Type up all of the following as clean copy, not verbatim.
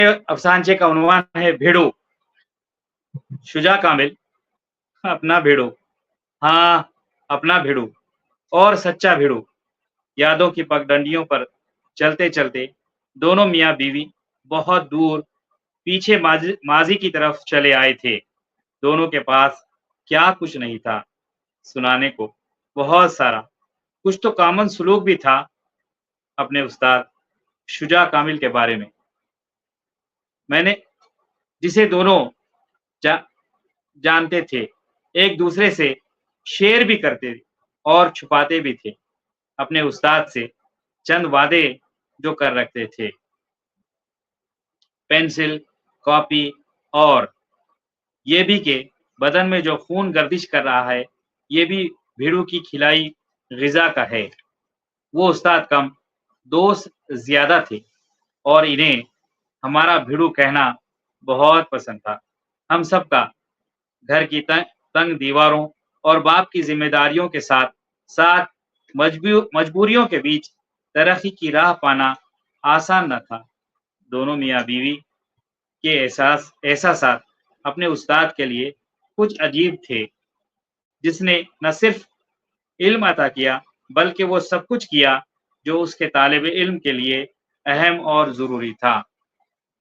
अफसानचे का उन्वान है भिड़ो। शुजा कामिल, अपना भिड़ो। हाँ, अपना भिड़ो और सच्चा भिड़ो। यादों की पगडंडियों पर चलते चलते दोनों मियाँ बीवी बहुत दूर पीछे माजी की तरफ चले आए थे। दोनों के पास क्या कुछ नहीं था सुनाने को, बहुत सारा। कुछ तो कॉमन सलूक भी था अपने उस्ताद शुजा कामिल के बारे में। मैंने जिसे दोनों जा, जानते थे, एक दूसरे से शेयर भी करते और छुपाते भी थे अपने उस्ताद से चंद वादे जो कर रखते थे। पेंसिल, कॉपी और ये भी कि बदन में जो खून गर्दिश कर रहा है, ये भी भीड़ों की खिलाई ग़िज़ा का है। वो उस्ताद कम, दोस्त ज़्यादा थे और इन्हें हमारा भिड़ू कहना बहुत पसंद था। हम सबका घर की तंग दीवारों और बाप की जिम्मेदारियों के साथ साथ मजबूरियों के बीच तरक्की की राह पाना आसान न था। दोनों मियाँ बीवी के एहसासात अपने उस्ताद के लिए कुछ अजीब थे, जिसने न सिर्फ इल्म अता किया बल्कि वो सब कुछ किया जो उसके तालिब इल्म के लिए अहम और ज़रूरी था।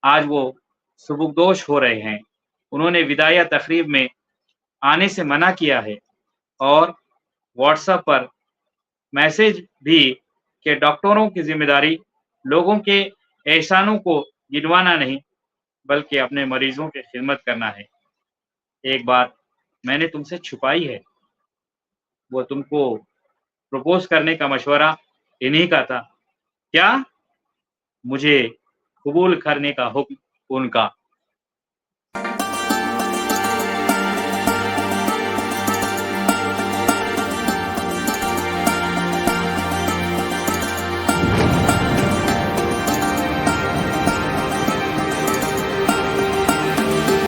आज वो सुबुकदोश हो रहे हैं। उन्होंने विदाया तकरीब में आने से मना किया है और व्हाट्सएप पर मैसेज भी कि डॉक्टरों की जिम्मेदारी लोगों के एहसानों को गिनवाना नहीं बल्कि अपने मरीजों की खिदमत करना है। एक बात मैंने तुमसे छुपाई है, वो तुमको प्रपोज करने का मशवरा इन्हीं का था। क्या? मुझे कबूल करने का हुक्म उनका।